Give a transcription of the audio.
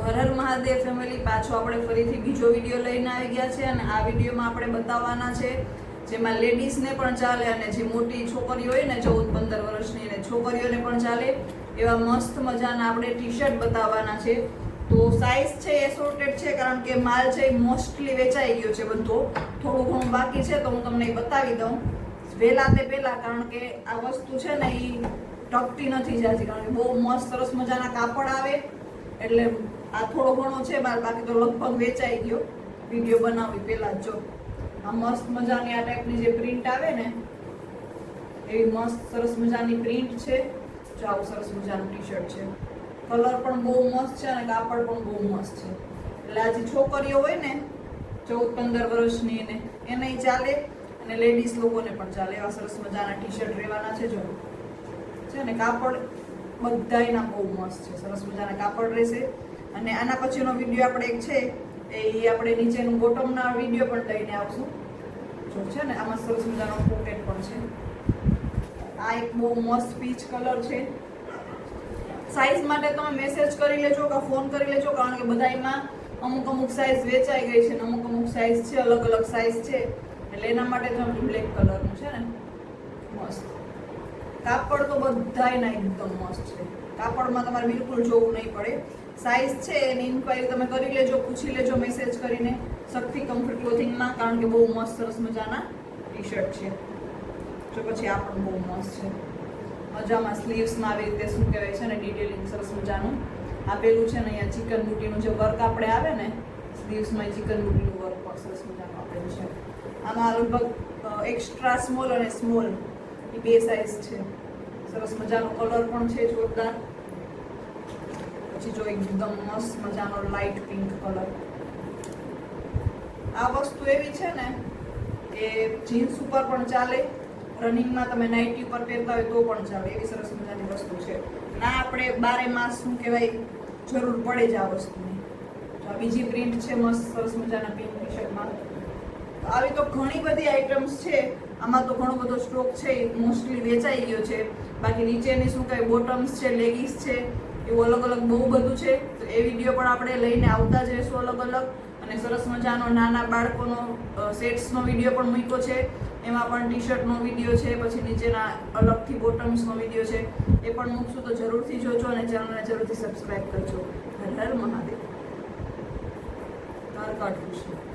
Har Har Mahadev family, પાછો આપણે ફરીથી બીજો વિડીયો લઈને આવી ગયા છે અને આ વિડીયોમાં આપણે બતાવવાના છે જેમાં લેડીઝને પણ ચાલે અને જે મોટી છોકરીઓ હોય ને 14-15 વર્ષની અને છોકરીઓને પણ ચાલે એવા મસ્ત મજાના આપણે ટી શર્ટ બતાવવાના છે. તો સાઈઝ છે એસોર્ટેડ છે કારણ કે માલ છે મોસ્ટલી વેચાઈ ગયો છે બધો, થોડું ઘણું બાકી છે તો હું તમને એ બતાવી દઉં વહેલા તે પહેલાં, કારણ કે આ વસ્તુ છે ને એ ટકતી નથી જતી કારણ કે બહુ મસ્ત સરસ મજાના કાપડ આવે એટલે આ થોડો ઘણો છે માલ, બાકી તો લગભગ વેચાઈ ગયો વિડીયો બનાવી પહેલા. જો આ મસ્ત મજાની આ ટાઈપની જે પ્રિન્ટ આવે ને એવી મસ્ત સરસ મજાની પ્રિન્ટ છે. જો આવું સરસ મજાનું ટી શર્ટ છે, કલર પણ બહુ મસ્ત છે અને કાપડ પણ બહુ મસ્ત છે. એટલે આ જે છોકરીઓ હોય ને 14-15 વર્ષની એને ચાલે અને લેડીઝ લોકોને પણ ચાલે એવા સરસ મજાના ટી શર્ટ રહેવાના છે. જો છે ને કાપડ બધાયના બહુ મસ્ત છે, સરસ મજાના કાપડ રહેશે. અને આના પછીનો વિડીયો આપણે એક છે એ આપણે નીચેનું બોટમના વિડીયો પણ લઈને આવશું. જો છે ને આમાં સરસ મજાનો પોકેટ પણ છે. આ એક બહુ મસ્ત પીચ કલર છે. સાઈઝ માટે તમે મેસેજ કરી લેજો કે ફોન કરી લેજો કારણ કે બધાયમાં અમુક સાઈઝ વેચાઈ ગઈ છે અને અમુક સાઈઝ છે, અલગ અલગ સાઈઝ છે એટલે એના માટે તમે બ્લેક કલરનું છે ને મસ્ત. કાપડ તો બધાયના એકદમ મસ્ત છે, કાપડમાં તમારે બિલકુલ જોવું નહીં પડે. સાઈઝ છે એની ઇન્ક્વાયરી તમે કરી લેજો, પૂછી લેજો મેસેજ કરીને શક્તિ કમ્ફર્ટ ક્લોથિંગમાં, કારણ કે બહુ મસ્ત સરસ મજાના ટી શર્ટ છે. જો પછી આ પણ બહુ મસ્ત છે, મજામાં સ્લીવ્સમાં આવી રીતે શું કહેવાય છે ને ડિટેલિંગ સરસ મજાનું આપેલું છે ને. અહીંયા ચિકન બુટીનું જે વર્ક આપણે આવે ને સ્લીવ્સમાં, ચિકન બુટીનું વર્ક પણ સરસ મજાનું આપેલું છે. આમાં લગભગ એક્સ્ટ્રા સ્મોલ અને સ્મોલ એ બે સાઈઝ છે. સરસ મજાનો કલર પણ છે જોરદાર. પછી જો એકદમ મસ્ત મજાનો લાઇટ પિંક કલર. આ વસ્તુ એવી છે ને કે જીન્સ ઉપર પણ ચાલે, રનિંગમાં તમે નાઇટી ઉપર પહેરતા હોય તો પણ ચાલે એવી સરસ મજાની વસ્તુ છે. ના આપણે બારે માસ શું કહેવાય જરૂર પડે જ આ વસ્તુની. તો આ બીજી પ્રિન્ટ છે મસ્ત સરસ મજાના પિંક ટી શર્ટમાં. આવી તો ઘણી બધી આઇટમ્સ છે, આમાં તો ઘણો બધો સ્ટોક છે, મોસ્ટલી વેચાઈ ગયો છે. બાકી નીચેની શું કહેવાય બોટમ્સ છે, લેગીસ છે, એવું અલગ અલગ બહુ બધું છે. તો એ વિડીયો પણ આપણે લઈને આવતા જ રહીશું અલગ અલગ. અને સરસ મજાનો નાના બાળકોનો સેટ્સનો વિડીયો પણ મૂક્યો છે, એમાં પણ ટી શર્ટનો વિડીયો છે, પછી નીચેના અલગથી બોટમ્સનો વિડીયો છે એ પણ મૂકશું. તો જરૂરથી જોજો અને ચેનલને જરૂરથી સબસ્ક્રાઈબ કરજો. હર હર મહાદેવ. તાર કાઢવું છે.